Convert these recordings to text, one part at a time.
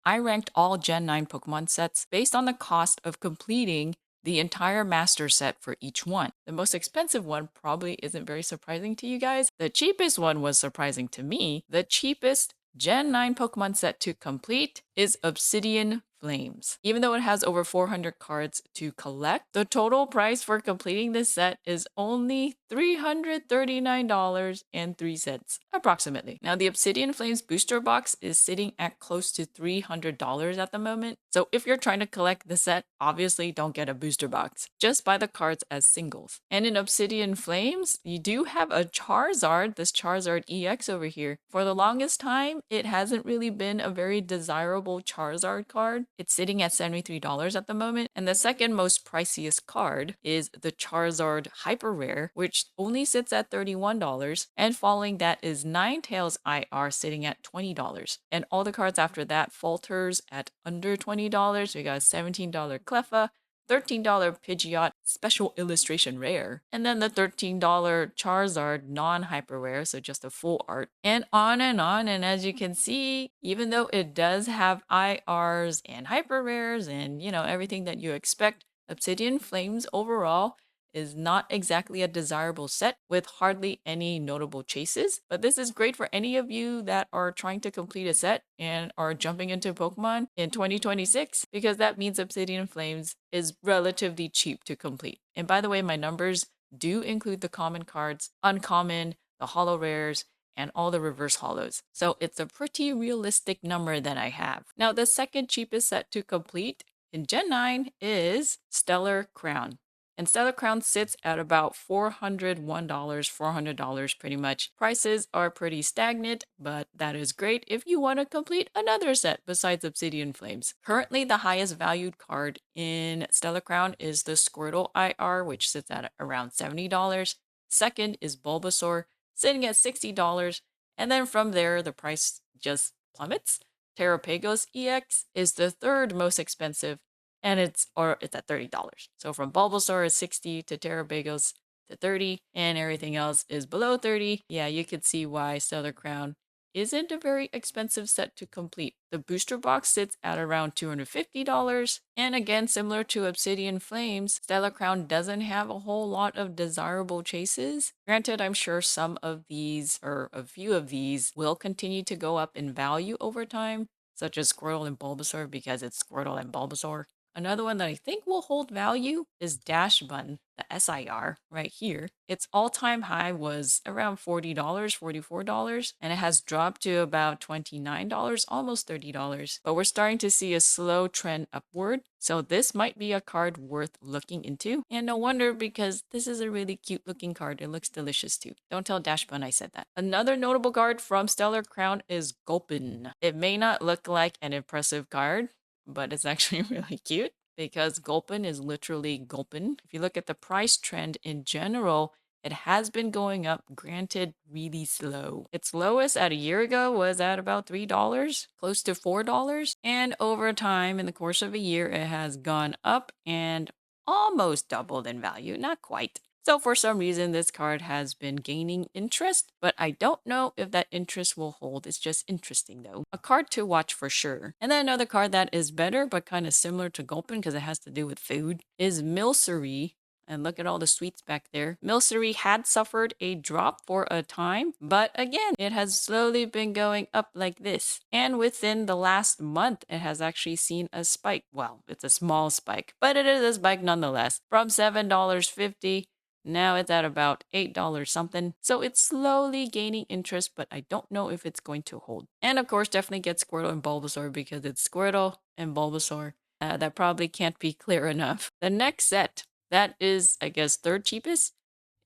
I ranked all Gen 9 Pokemon sets based on the cost of completing the entire master set for each one. The most expensive one probably isn't very surprising to you guys. The cheapest one was surprising to me. The cheapest Gen 9 Pokemon set to complete is Obsidian Flames. Even though it has over 400 cards to collect, the total price for completing this set is only $339.03, approximately. Now, the Obsidian Flames booster box is sitting at close to $300 at the moment. So if you're trying to collect the set, obviously don't get a booster box. Just buy the cards as singles. And in Obsidian Flames, you do have a Charizard, this Charizard EX over here. For the longest time, it hasn't really been a very desirable Charizard card. It's sitting at $73 at the moment. And the second most priciest card is the Charizard Hyper Rare, which only sits at $31. And following that is Ninetales IR sitting at $20. And all the cards after that falters at under $20. We got a $17 Cleffa, $13 Pidgeot Special Illustration Rare, and then the $13 Charizard non-hyper rare, so just a full art, and on and on. And as you can see, even though it does have IRs and hyper rares and, everything that you expect, Obsidian Flames overall is not exactly a desirable set with hardly any notable chases. But this is great for any of you that are trying to complete a set and are jumping into Pokemon in 2026, because that means Obsidian Flames is relatively cheap to complete. And by the way, my numbers do include the common cards, uncommon, the holo rares, and all the reverse holos. So it's a pretty realistic number that I have. Now, the second cheapest set to complete in Gen 9 is Stellar Crown. And Stellar Crown sits at about $401, $400 pretty much. Prices are pretty stagnant, but that is great if you want to complete another set besides Obsidian Flames. Currently, the highest valued card in Stellar Crown is the Squirtle IR, which sits at around $70. Second is Bulbasaur, sitting at $60. And then from there, the price just plummets. Terrapagos EX is the third most expensive, and it's at $30. So from Bulbasaur is 60 to Terrapagos to 30, and everything else is below 30. Yeah, you could see why Stellar Crown isn't a very expensive set to complete. The booster box sits at around $250, and again, similar to Obsidian Flames, Stellar Crown doesn't have a whole lot of desirable chases. Granted, I'm sure some of these, or a few of these, will continue to go up in value over time, such as Squirtle and Bulbasaur, because it's Squirtle and Bulbasaur. Another one that I think will hold value is Dash Bun, the SIR, right here. Its all-time high was around $40, $44, and it has dropped to about $29, almost $30. But we're starting to see a slow trend upward, so this might be a card worth looking into. And no wonder, because this is a really cute looking card. It looks delicious too. Don't tell Dash Bun I said that. Another notable card from Stellar Crown is Gulpin. It may not look like an impressive card, but it's actually really cute because Gulpin is literally Gulpin. If you look at the price trend in general, it has been going up, granted, really slow. Its lowest at a year ago was at about $3, close to $4. And over time, in the course of a year, it has gone up and almost doubled in value. Not quite. So for some reason, this card has been gaining interest, but I don't know if that interest will hold. It's just interesting though. A card to watch for sure. And then another card that is better, but kind of similar to Gulpin because it has to do with food, is Milcery. And look at all the sweets back there. Milcery had suffered a drop for a time, but again, it has slowly been going up like this. And within the last month, it has actually seen a spike. Well, it's a small spike, but it is a spike nonetheless. From $7.50, now it's at about $8 something. So it's slowly gaining interest, but I don't know if it's going to hold. And of course, definitely get Squirtle and Bulbasaur because it's Squirtle and Bulbasaur. That probably can't be clear enough. The next set, that is, I guess, third cheapest,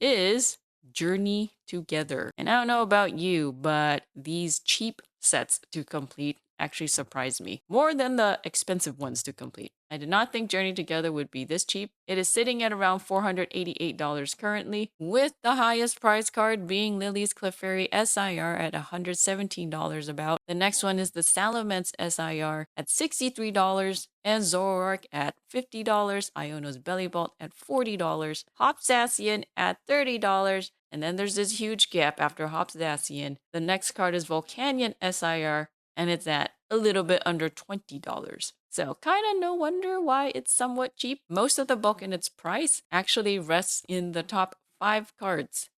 is Journey Together. And I don't know about you, but these cheap sets to complete actually surprised me more than the expensive ones to complete. I did not think Journey Together would be this cheap. It is sitting at around $488 currently, with the highest price card being Lily's Clefairy SIR at $117 about. The next one is the Salamence SIR at $63, and Zoroark at $50, Iono's Bellibolt at $40, Hopsassian at $30, and then there's this huge gap after Hopsassian. The next card is Volcanion SIR, and it's at a little bit under $20. So kind of no wonder why it's somewhat cheap. Most of the bulk in its price actually rests in the top 5 cards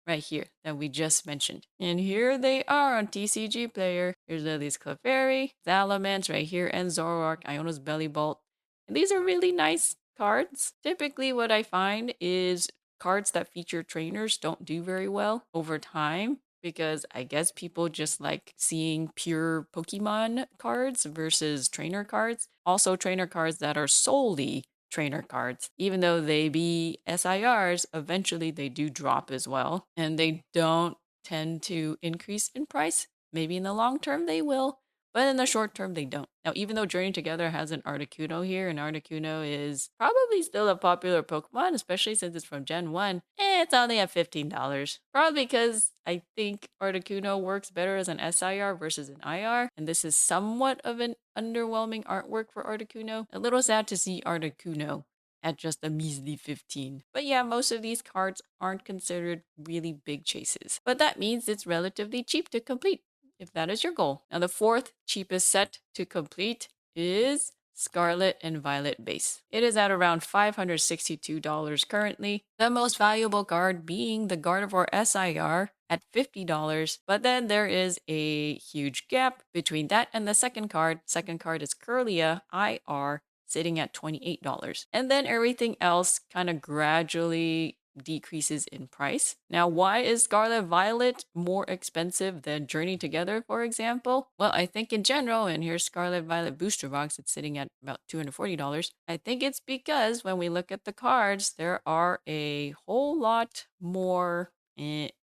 right here that we just mentioned. And here they are on TCG Player. Here's Lily's Clefairy, Salamence right here, and Zoroark, Iono's Belly Bolt. And these are really nice cards. Typically what I find is cards that feature trainers don't do very well over time, because I guess people just like seeing pure Pokemon cards versus trainer cards. Also trainer cards that are solely trainer cards. Even though they be SIRs, eventually they do drop as well. And they don't tend to increase in price. Maybe in the long term they will, but in the short term they don't. Now, even though Journey Together has an Articuno here, and Articuno is probably still a popular Pokemon, especially since it's from Gen 1, it's only at $15. Probably because I think Articuno works better as an SIR versus an IR, and this is somewhat of an underwhelming artwork for Articuno. A little sad to see Articuno at just a measly 15. But yeah, most of these cards aren't considered really big chases. But that means it's relatively cheap to complete, if that is your goal. Now, the fourth cheapest set to complete is Scarlet and Violet base. It is at around $562 currently. The most valuable card being the Gardevoir SIR at $50, but then there is a huge gap between that and the second card. Second card is Curlia IR, sitting at $28. And then everything else kind of gradually decreases in price. Now, why is Scarlet Violet more expensive than Journey Together, for example? Well, I think in general, and here's Scarlet Violet Booster Box, it's sitting at about $240. I think it's because when we look at the cards, there are a whole lot more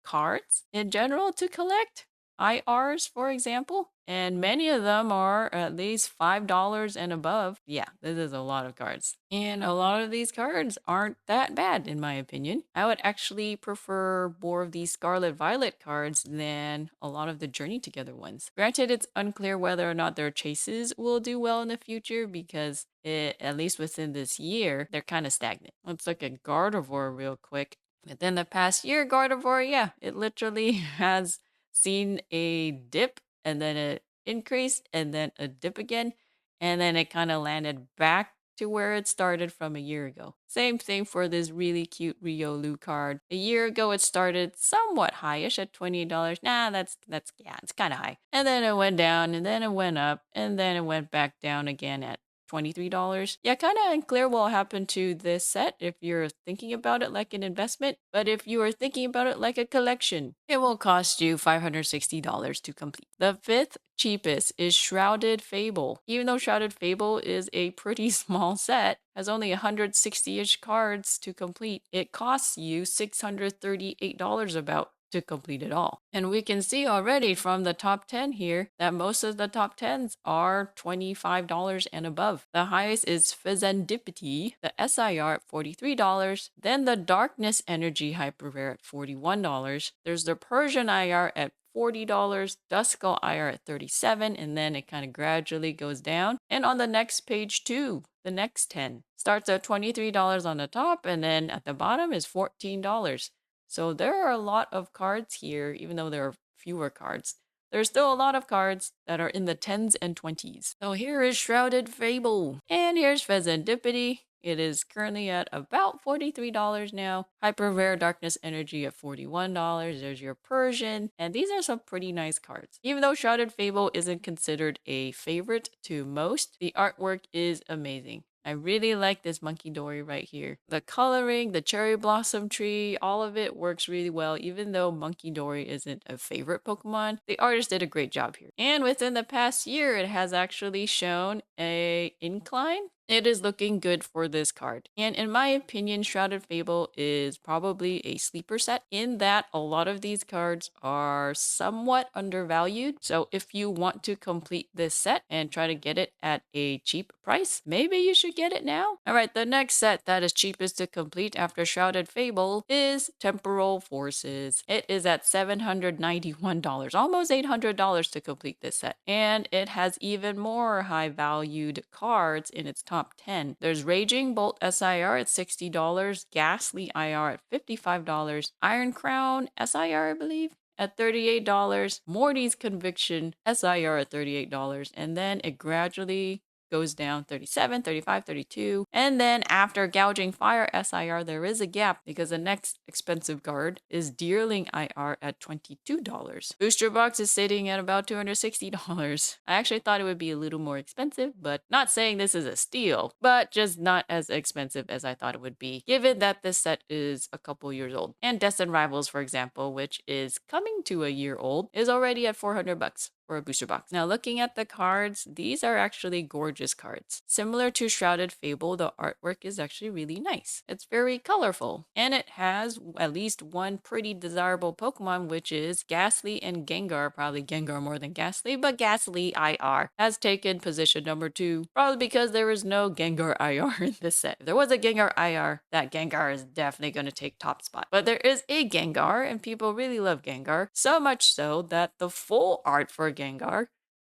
cards in general to collect. IRs, for example, and many of them are at least $5 and above. Yeah, this is a lot of cards. And a lot of these cards aren't that bad, in my opinion. I would actually prefer more of these Scarlet Violet cards than a lot of the Journey Together ones. Granted, it's unclear whether or not their chases will do well in the future, because at least within this year, they're kind of stagnant. Let's look at Gardevoir real quick. Within the past year, Gardevoir, yeah, it literally has seen a dip and then an increase and then a dip again, and then it kind of landed back to where it started from a year ago. Same thing for this really cute Riolu card. A year ago it started somewhat highish at $28. Nah, that's yeah, it's kind of high. And then it went down, and then it went up, and then it went back down again at $23. Yeah, kind of unclear what will happen to this set if you're thinking about it like an investment, but if you are thinking about it like a collection, it will cost you $560 to complete. The fifth cheapest is Shrouded Fable. Even though Shrouded Fable is a pretty small set, has only 160-ish cards to complete, it costs you $638 about to complete it all. And we can see already from the top 10 here that most of the top 10s are $25 and above. The highest is Fezandipity, the SIR at $43, then the Darkness Energy Hyper Rare at $41. There's the Persian IR at $40, Duskull IR at $37, and then it kind of gradually goes down. And on the next page too, the next 10 starts at $23 on the top, and then at the bottom is $14. So there are a lot of cards here, even though there are fewer cards. There's still a lot of cards that are in the 10s and 20s. So here is Shrouded Fable. And here's Fezandipity. It is currently at about $43 now. Hyper Rare Darkness Energy at $41. There's your Persian. And these are some pretty nice cards. Even though Shrouded Fable isn't considered a favorite to most, the artwork is amazing. I really like this Monkey Dory right here. The coloring, the cherry blossom tree, all of it works really well. Even though Monkey Dory isn't a favorite Pokemon, the artist did a great job here. And within the past year, it has actually shown a incline. It is looking good for this card. And in my opinion, Shrouded Fable is probably a sleeper set in that a lot of these cards are somewhat undervalued. So if you want to complete this set and try to get it at a cheap price, maybe you should get it now. All right, the next set that is cheapest to complete after Shrouded Fable is Temporal Forces. It is at $791, almost $800 to complete this set. And it has even more high valued cards in its top 10. There's Raging Bolt SIR at $60, Ghastly IR at $55, Iron Crown SIR, I believe, at $38, Morty's Conviction SIR at $38, and then it gradually goes down 37, 35, 32. And then after Gouging Fire SIR, there is a gap because the next expensive card is Deerling IR at $22. Booster Box is sitting at about $260. I actually thought it would be a little more expensive, but not saying this is a steal, but just not as expensive as I thought it would be, given that this set is a couple years old. And Destined Rivals, for example, which is coming to a year old, is already at $400 for a booster box. Now, looking at the cards, these are actually gorgeous cards. Similar to Shrouded Fable, the artwork is actually really nice. It's very colorful, and it has at least one pretty desirable Pokemon, which is Ghastly and Gengar. Probably Gengar more than Ghastly, but Ghastly IR has taken position number 2, probably because there is no Gengar IR in this set. If there was a Gengar IR, that Gengar is definitely going to take top spot. But there is a Gengar, and people really love Gengar, so much so that the full art for Gengar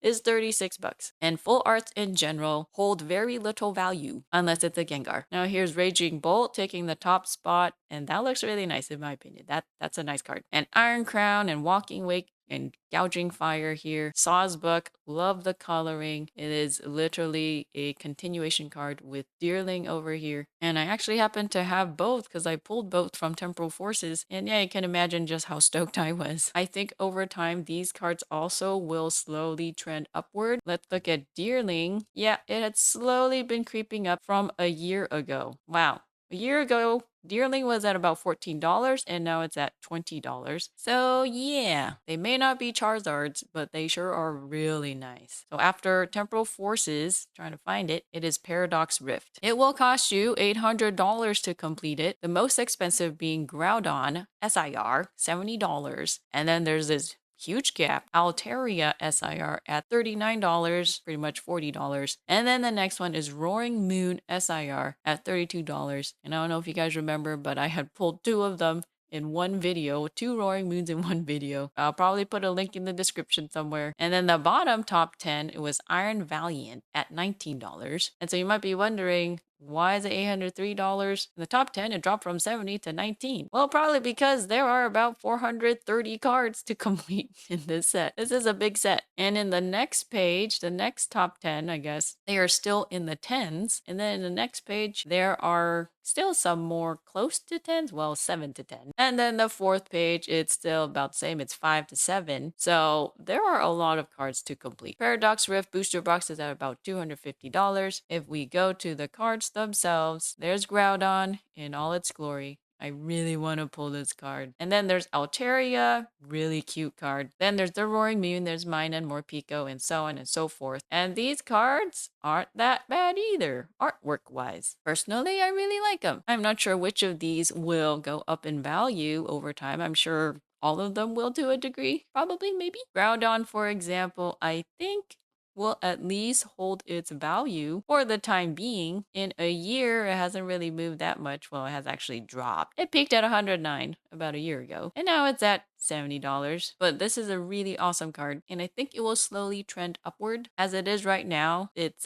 is $36. And full arts in general hold very little value unless it's a Gengar. Now here's Raging Bolt taking the top spot, and that looks really nice in my opinion. That's a nice card. And Iron Crown and Walking Wake and Gouging Fire here. Saw's Book, love the coloring. It is literally a continuation card with Deerling over here. And I actually happen to have both because I pulled both from Temporal Forces. And yeah, you can imagine just how stoked I was. I think over time, these cards also will slowly trend upward. Let's look at Deerling. Yeah, it had slowly been creeping up from a year ago. Wow. A year ago, Deerling was at about $14 and now it's at $20. So yeah, they may not be Charizards, but they sure are really nice. So after Temporal Forces, trying to find it, it is Paradox Rift. It will cost you $800 to complete it. The most expensive being Groudon SIR, $70. And then there's this huge gap. Altaria SIR at $39, pretty much $40. And then the next one is Roaring Moon SIR at $32. And I don't know if you guys remember, but I had pulled 2 of them in one video, 2 Roaring Moons in one video. I'll probably put a link in the description somewhere. And then the bottom top 10, it was Iron Valiant at $19. And so you might be wondering, why is it $803? In the top 10, it dropped from 70 to 19. Well, probably because there are about 430 cards to complete in this set. This is a big set. And in the next page, the next top 10, I guess, they are still in the 10s. And then in the next page, there are still some more close to 10s, well, 7 to 10. And then the 4th page, it's still about the same. It's 5 to 7. So there are a lot of cards to complete. Paradox Rift booster box is at about $250. If we go to the cards themselves, there's Groudon in all its glory. I really want to pull this card. And then there's Altaria, really cute card. Then there's the Roaring Moon, there's Mina and Morpeko, and so on and so forth. And these cards aren't that bad either, artwork-wise. Personally, I really like them. I'm not sure which of these will go up in value over time. I'm sure all of them will to a degree, probably, maybe. Groudon, for example, I think will at least hold its value for the time being. In a year, it hasn't really moved that much. Well, it has actually dropped. It peaked at 109 about a year ago, and now it's at $70. But this is a really awesome card, and I think it will slowly trend upward. As it is right now, it's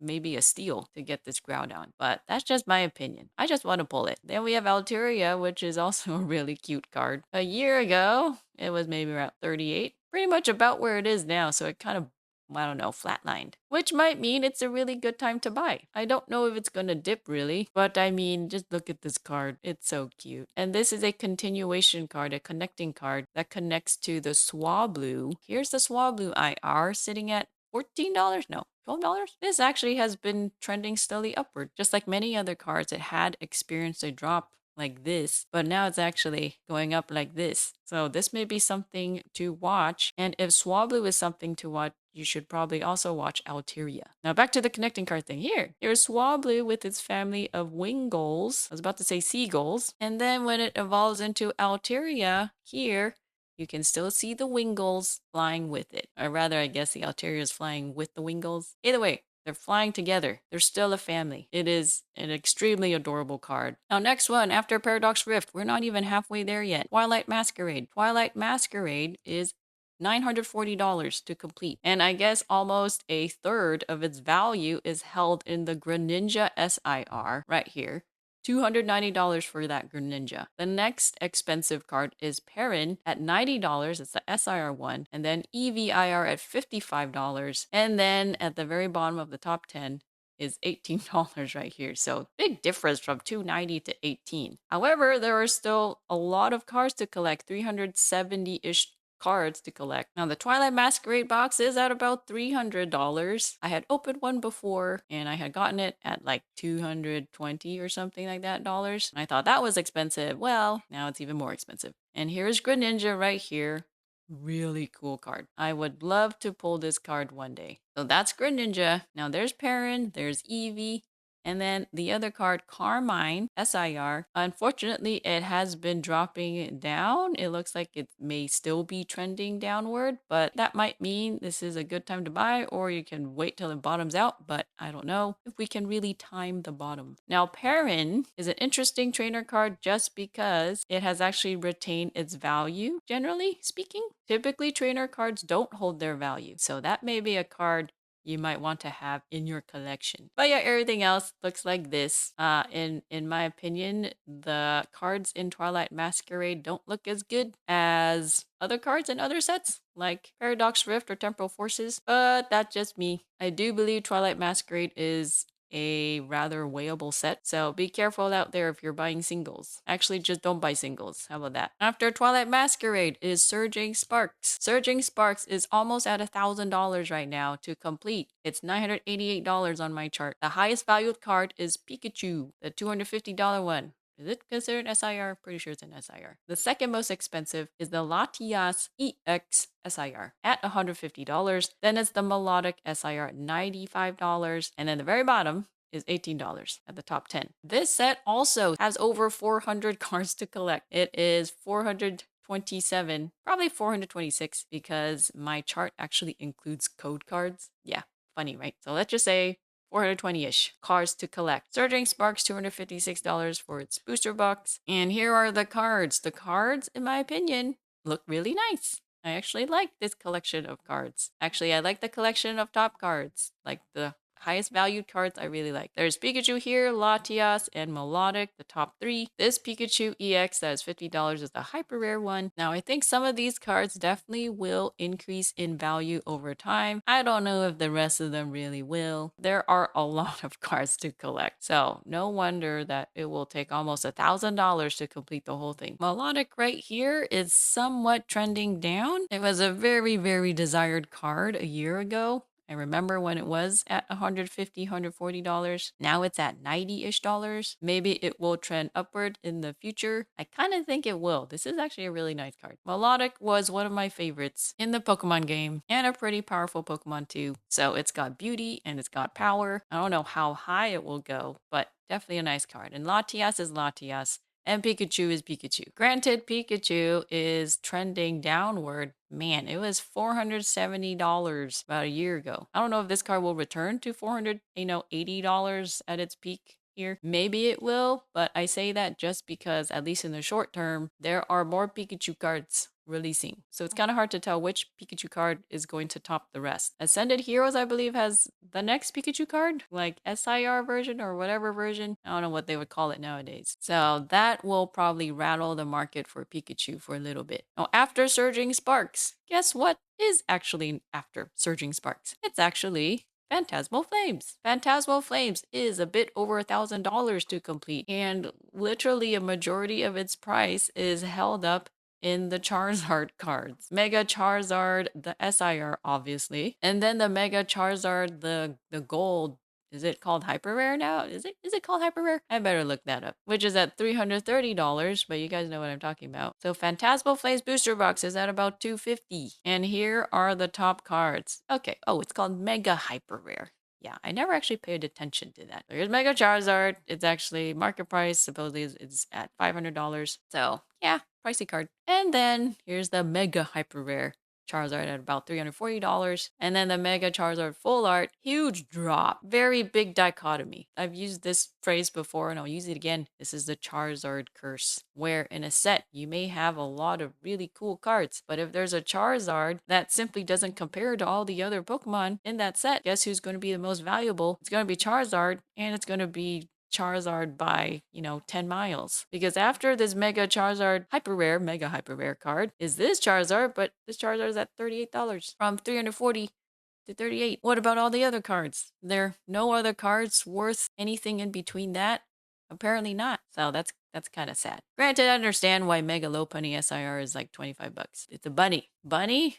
maybe a steal to get this Groudon, but that's just my opinion. I just want to pull it. Then we have Altaria, which is also a really cute card. A year ago, it was maybe around 38, pretty much about where it is now, so it kind of, I don't know, flatlined, which might mean it's a really good time to buy. I don't know if it's gonna dip really, but I mean, just look at this card. It's so cute. And this is a continuation card, a connecting card that connects to the Swablu. Here's the Swablu IR sitting at $14? No, $12? This actually has been trending steadily upward. Just like many other cards, it had experienced a drop like this, but now it's actually going up like this. So this may be something to watch. And if Swablu is something to watch, you should probably also watch Altaria. Now back to the connecting card thing here. Here's Swablu with its family of Wingulls. I was about to say seagulls. And then when it evolves into Altaria here, you can still see the Wingulls flying with it. Or rather, I guess the Altaria is flying with the Wingulls. Either way, they're flying together. They're still a family. It is an extremely adorable card. Now, next one, after Paradox Rift, we're not even halfway there yet. Twilight Masquerade. Twilight Masquerade is $940 to complete. And I guess almost a third of its value is held in the Greninja SIR right here. $290 for that Greninja. The next expensive card is Perrin at $90. It's the SIR one. And then EVIR at $55. And then at the very bottom of the top 10 is $18 right here. So big difference from 290 to 18. However, there are still a lot of cards to collect, 370-ish cards to collect. Now the Twilight Masquerade box is at about $300. I had opened one before and I had gotten it at like 220 or something like that dollars. And I thought that was expensive. Well, now it's even more expensive. And here's Greninja right here. Really cool card. I would love to pull this card one day. So that's Greninja. Now there's Perrin, there's Eevee, and then the other card, Carmine, SIR. Unfortunately, it has been dropping down. It looks like it may still be trending downward, but that might mean this is a good time to buy, or you can wait till it bottoms out, but I don't know if we can really time the bottom. Now, Perrin is an interesting trainer card just because it has actually retained its value, generally speaking. Typically, trainer cards don't hold their value, so that may be a card you might want to have in your collection. But yeah, everything else looks like this. In my opinion, the cards in Twilight Masquerade don't look as good as other cards in other sets, like Paradox Rift or Temporal Forces, but that's just me. I do believe Twilight Masquerade is a rather weighable set, so be careful out there if you're buying singles. Actually, just don't buy singles. How about that? After Twilight Masquerade is Surging Sparks. Surging Sparks is almost at $1,000 right now to complete. It's $988 on my chart. The highest valued card is Pikachu, the $250 one. Is it considered SIR? Pretty sure it's an SIR. The second most expensive is the Latias EX SIR at $150. Then it's the Melodic SIR at $95. And then the very bottom is $18 at the top 10. This set also has over 400 cards to collect. It is 427, probably 426 because my chart actually includes code cards. Yeah, funny, right? So let's just say 420-ish cards to collect. Surging Sparks, $256 for its booster box. And here are the cards. The cards, in my opinion, look really nice. I actually like this collection of cards. Actually, I like the collection of top cards. Like the highest valued cards I really like. There's Pikachu here, Latias, and Melodic, the top three. This Pikachu EX that is $50 is the hyper rare one. Now, I think some of these cards definitely will increase in value over time. I don't know if the rest of them really will. There are a lot of cards to collect, so no wonder that it will take almost $1,000 to complete the whole thing. Melodic right here is somewhat trending down. It was a very, very desired card a year ago. I remember when it was at $150, $140. Now it's at $90-ish dollars. Maybe it will trend upward in the future. I kind of think it will. This is actually a really nice card. Melodic was one of my favorites in the Pokemon game and a pretty powerful Pokemon too. So it's got beauty and it's got power. I don't know how high it will go, but definitely a nice card. And Latias is Latias. And Pikachu is Pikachu. Granted, Pikachu is trending downward. Man, it was $470 about a year ago. I don't know if this card will return to $480 at its peak here. Maybe it will, but I say that just because, at least in the short term, there are more Pikachu cards releasing. So it's kind of hard to tell which Pikachu card is going to top the rest. Ascended Heroes, I believe, has the next Pikachu card, like SIR version or whatever version. I don't know what they would call it nowadays. So that will probably rattle the market for Pikachu for a little bit. Now, after Surging Sparks, guess what is actually after Surging Sparks? It's actually Phantasmal Flames. Phantasmal Flames is a bit over $1,000 to complete, and literally a majority of its price is held up in the Charizard cards. Mega Charizard, the SIR, obviously. And then the Mega Charizard, the gold. Is it called Hyper Rare now? Is it called Hyper Rare? I better look that up. Which is at $330, but you guys know what I'm talking about. So Phantasmal Flames booster box is at about $250. And here are the top cards. Okay. Oh, it's called Mega Hyper Rare. Yeah, I never actually paid attention to that. So here's Mega Charizard. It's actually market price. Supposedly it's at $500. So yeah, pricey card. And then here's the Mega Hyper Rare Charizard at about $340. And then the Mega Charizard Full Art, huge drop. Very big dichotomy. I've used this phrase before and I'll use it again. This is the Charizard curse, where in a set you may have a lot of really cool cards, but if there's a Charizard that simply doesn't compare to all the other Pokemon in that set, guess who's going to be the most valuable? It's going to be Charizard, and it's going to be Charizard by, 10 miles. Because after this Mega Charizard Mega Hyper Rare card is this Charizard, but this Charizard is at $38 from 340 to 38. What about all the other cards? There are no other cards worth anything in between that? Apparently not. So that's kind of sad. Granted, I understand why Mega Lopunny SIR is like 25 bucks. It's a bunny. Bunny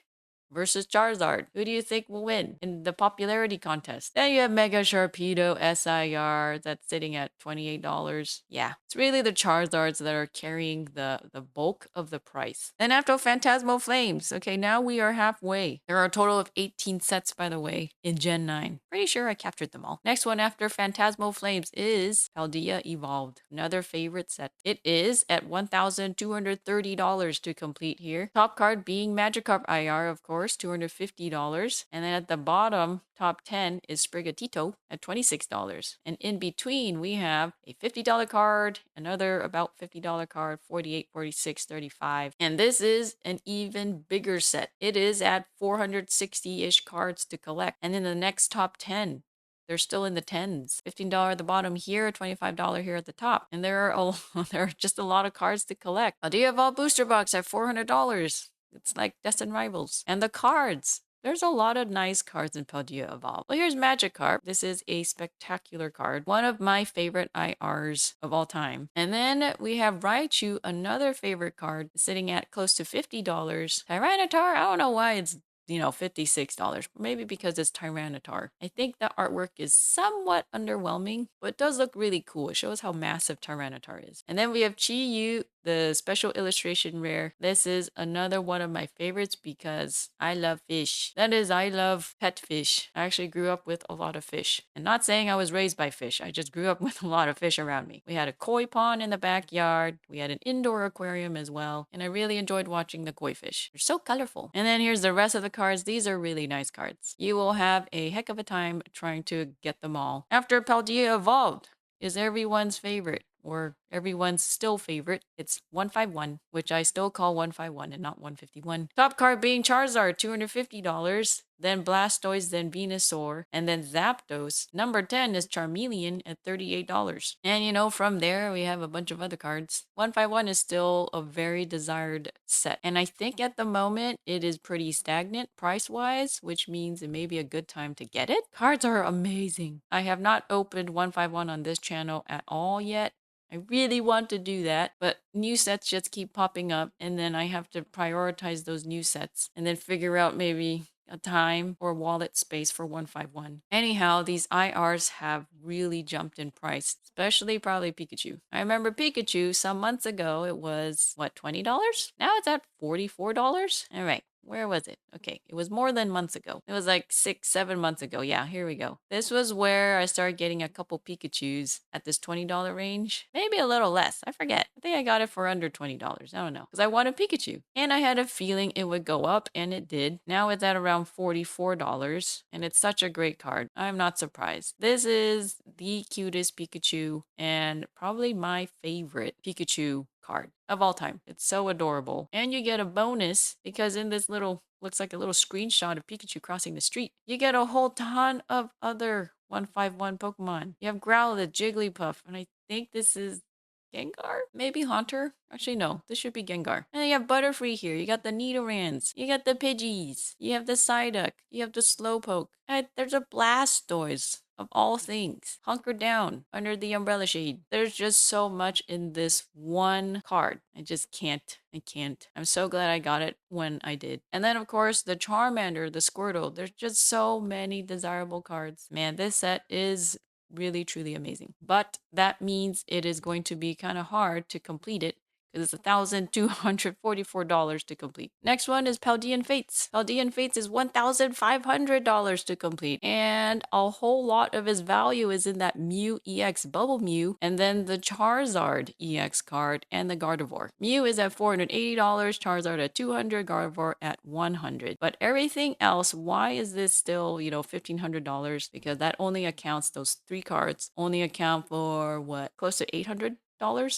versus Charizard. Who do you think will win in the popularity contest? Then you have Mega Sharpedo SIR that's sitting at $28. Yeah, it's really the Charizards that are carrying the bulk of the price. Then after Phantasmal Flames. Okay, now we are halfway. There are a total of 18 sets, by the way, in Gen 9. Pretty sure I captured them all. Next one after Phantasmal Flames is Paldea Evolved. Another favorite set. It is at $1,230 to complete here. Top card being Magikarp IR, of course, $250. And then at the bottom, top 10 is Sprigatito at $26. And in between, we have a $50 card, another about $50 card, 48, 46, 35. And this is an even bigger set. It is at 460-ish cards to collect. And in the next top 10, they're still in the tens. $15 at the bottom here, $25 here at the top. And there are just a lot of cards to collect. Paldea Evolved Booster Box at $400. It's like Destined Rivals. And the cards. There's a lot of nice cards in Paldea Evolved. Well, here's Magikarp. This is a spectacular card. One of my favorite IRs of all time. And then we have Raichu, another favorite card, sitting at close to $50. Tyranitar, I don't know why it's $56. Maybe because it's Tyranitar. I think the artwork is somewhat underwhelming, but it does look really cool. It shows how massive Tyranitar is. And then we have Chi-Yu, the special illustration rare. This is another one of my favorites because I love fish. That is, I love pet fish. I actually grew up with a lot of fish. And not saying I was raised by fish. I just grew up with a lot of fish around me. We had a koi pond in the backyard. We had an indoor aquarium as well. And I really enjoyed watching the koi fish. They're so colorful. And then here's the rest of the cards. These are really nice cards. You will have a heck of a time trying to get them all. After Paldea Evolved is everyone's favorite, or everyone's still favorite. It's 151, which I still call 151 and not 151. Top card being Charizard, $250. Then Blastoise, then Venusaur, and then Zapdos. Number 10 is Charmeleon at $38. And from there, we have a bunch of other cards. 151 is still a very desired set. And I think at the moment, it is pretty stagnant price-wise, which means it may be a good time to get it. Cards are amazing. I have not opened 151 on this channel at all yet. I really want to do that, but new sets just keep popping up, and then I have to prioritize those new sets and then figure out maybe a time or wallet space for 151. Anyhow, these IRs have really jumped in price, especially probably Pikachu. I remember Pikachu some months ago, it was, $20? Now it's at $44? All right. Where was it? Okay, it was more than months ago. It was like 6, 7 months ago. Yeah, here we go. This was where I started getting a couple Pikachus at this $20 range. Maybe a little less. I forget. I think I got it for under $20. I don't know. Because I wanted Pikachu. And I had a feeling it would go up, and it did. Now it's at around $44, and it's such a great card. I'm not surprised. This is the cutest Pikachu, and probably my favorite Pikachu card of all time. It's so adorable. And you get a bonus because in this looks like a little screenshot of Pikachu crossing the street. You get a whole ton of other 151 Pokemon. You have Growlithe, Jigglypuff, and I think this is Gengar? Maybe Haunter? Actually, no. This should be Gengar. And you have Butterfree here. You got the Nidorans. You got the Pidgeys. You have the Psyduck. You have the Slowpoke. And there's a Blastoise. Of all things, hunker down under the umbrella shade. There's just so much in this one card. I just can't. I can't. I'm so glad I got it when I did. And then, of course, the Charmander, the Squirtle. There's just so many desirable cards. Man, this set is really, truly amazing. But that means it is going to be kind of hard to complete it because it's $1,244 to complete. Next one is Paldean Fates. Paldean Fates is $1,500 to complete. And a whole lot of his value is in that Mew EX Bubble Mew, and then the Charizard EX card, and the Gardevoir. Mew is at $480, Charizard at $200, Gardevoir at $100. But everything else, why is this still, $1,500? Because that only accounts, those 3 cards, only account for what? Close to $800?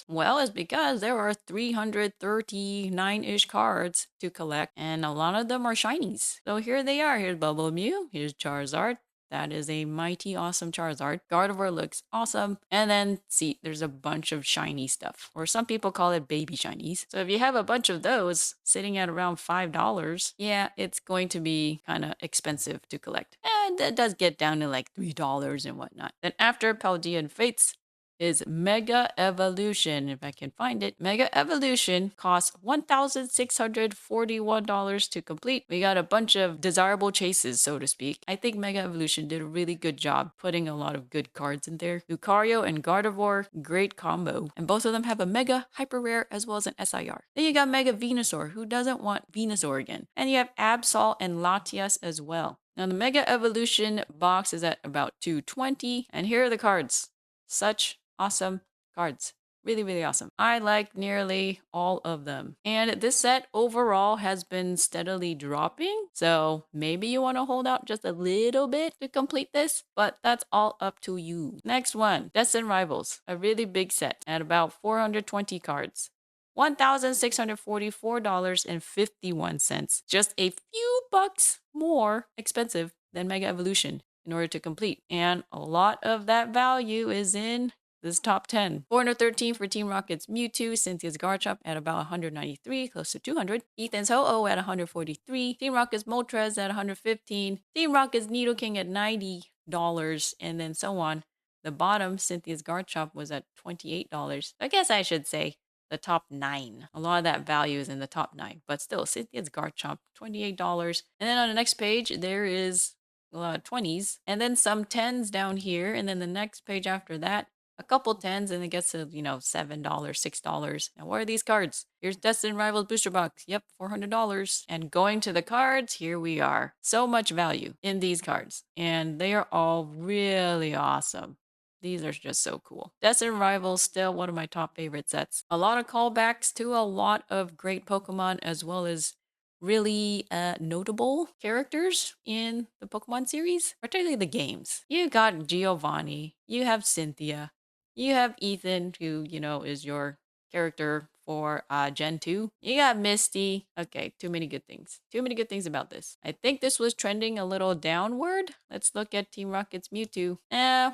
Well, it's because there are 339-ish cards to collect, and a lot of them are shinies. So here they are. Here's Bubble Mew, here's Charizard, That is a mighty awesome Charizard. Gardevoir looks awesome. And then see, there's a bunch of shiny stuff, or some people call it baby shinies. So if you have a bunch of those sitting at around $5, yeah, it's going to be kind of expensive to collect. And that does get down to like $3 and whatnot. Then after Paldean Fates is Mega Evolution. If I can find it, Mega Evolution costs $1,641 to complete. We got a bunch of desirable chases, so to speak. I think Mega Evolution did a really good job putting a lot of good cards in there. Lucario and Gardevoir, great combo. And both of them have a Mega Hyper Rare as well as an SIR. Then you got Mega Venusaur. Who doesn't want Venusaur again? And you have Absol and Latias as well. Now the Mega Evolution box is at about $220. And here are the cards. Such awesome cards. Really, really awesome. I like nearly all of them. And this set overall has been steadily dropping. So maybe you want to hold out just a little bit to complete this, but that's all up to you. Next one, Destined Rivals. A really big set at about 420 cards. $1,644.51. Just a few bucks more expensive than Mega Evolution in order to complete. And a lot of that value is in this top 10. 413 for Team Rocket's Mewtwo, Cynthia's Garchomp at about 193, close to 200. Ethan's Ho-Oh at 143. Team Rocket's Moltres at 115. Team Rocket's Nidoking at $90, and then so on. The bottom, Cynthia's Garchomp, was at $28. I guess I should say the top 9. A lot of that value is in the top 9, but still, Cynthia's Garchomp, $28. And then on the next page, there is a lot of 20s, and then some 10s down here, and then the next page after that, a couple 10s, and it gets to, $7, $6. And what are these cards? Here's Destined Rivals Booster Box. Yep, $400. And going to the cards, here we are. So much value in these cards. And they are all really awesome. These are just so cool. Destined Rivals, still one of my top favorite sets. A lot of callbacks to a lot of great Pokemon, as well as really notable characters in the Pokemon series, particularly the games. You got Giovanni, you have Cynthia, you have Ethan, who, is your character for Gen 2. You got Misty. Okay, too many good things. Too many good things about this. I think this was trending a little downward. Let's look at Team Rocket's Mewtwo.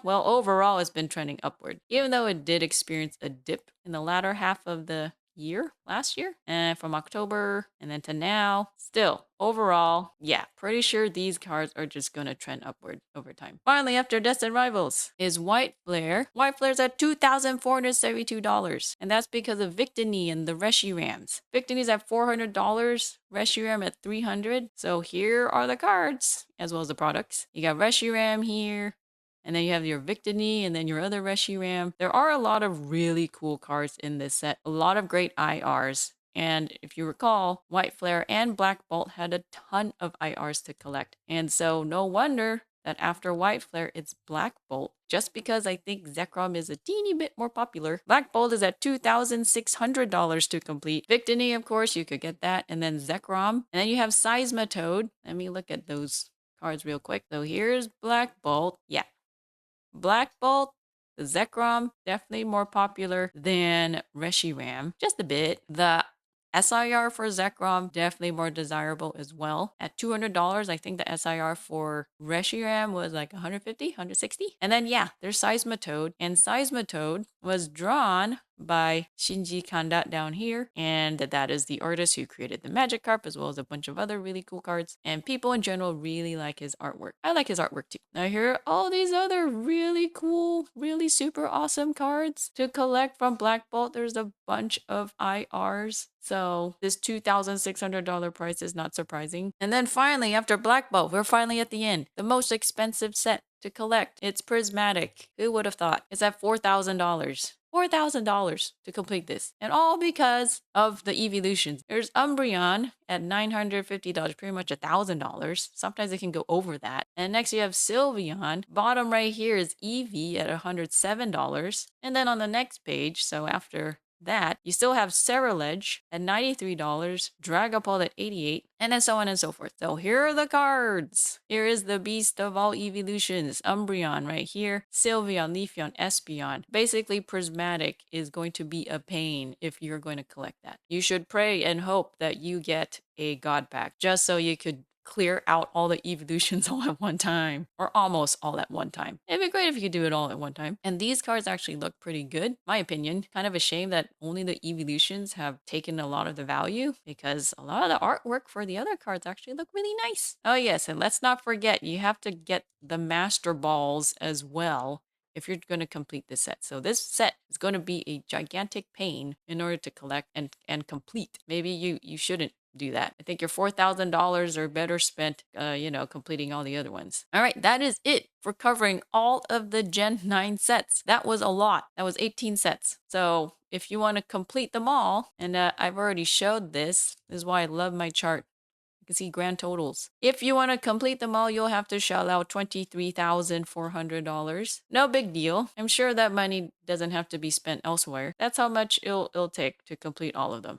Well, overall, it's been trending upward, even though it did experience a dip in the latter half of the last year, and from October and then to now. Still, overall, yeah, pretty sure these cards are just gonna trend upward over time. Finally, after Destined Rivals is White Flare. White Flare's at $2,472, and that's because of Victini and the Reshirams. Victini's at $400, Reshiram at $300. So here are the cards as well as the products. You got Reshiram here, and then you have your Victini, and then your other Reshiram. There are a lot of really cool cards in this set. A lot of great IRs. And if you recall, White Flare and Black Bolt had a ton of IRs to collect. And so no wonder that after White Flare, it's Black Bolt. Just because I think Zekrom is a teeny bit more popular. Black Bolt is at $2,600 to complete. Victini, of course, you could get that. And then Zekrom. And then you have Seismitoad. Let me look at those cards real quick. So here's Black Bolt. Yeah. Black Bolt, the Zekrom, definitely more popular than Reshiram, just a bit. The SIR for Zekrom, definitely more desirable as well. At $200, I think the SIR for Reshiram was like $150, $160. And then, yeah, there's Seismitoad. And Seismitoad was drawn by Shinji Kanda down here. And that is the artist who created the Magikarp, as well as a bunch of other really cool cards. And people in general really like his artwork. I like his artwork too. Now here are all these other really cool, really super awesome cards to collect from Black Bolt. There's a bunch of IRs. So this $2,600 price is not surprising. And then finally, after Black Bolt, we're finally at the end. The most expensive set to collect. It's Prismatic. Who would have thought? It's at $4,000. $4,000 to complete this. And all because of the evolutions. There's Umbreon at $950, pretty much $1,000. Sometimes it can go over that. And next you have Sylveon. Bottom right here is Eevee at $107. And then on the next page, so after that, you still have Cerulege at $93, Dragapult at $88, and then so on and so forth. So here are the cards. Here is the beast of all evolutions, Umbreon right here, Sylveon, Leafeon, Espeon. Basically, Prismatic is going to be a pain if you're going to collect that. You should pray and hope that you get a God pack, just so you could clear out all the evolutions all at one time, or almost all at one time. It'd be great if you could do it all at one time. And these cards actually look pretty good, my opinion. Kind of a shame that only the evolutions have taken a lot of the value, because a lot of the artwork for the other cards actually look really nice. Oh yes, and let's not forget, you have to get the Master Balls as well if you're going to complete this set. So this set is going to be a gigantic pain in order to collect and complete. Maybe you shouldn't do that. I think your $4,000 are better spent, completing all the other ones. All right, that is it for covering all of the Gen 9 sets. That was a lot. That was 18 sets. So if you want to complete them all, and I've already showed this is why I love my chart. You can see grand totals. If you want to complete them all, you'll have to shell out $23,400. No big deal. I'm sure that money doesn't have to be spent elsewhere. That's how much it'll take to complete all of them.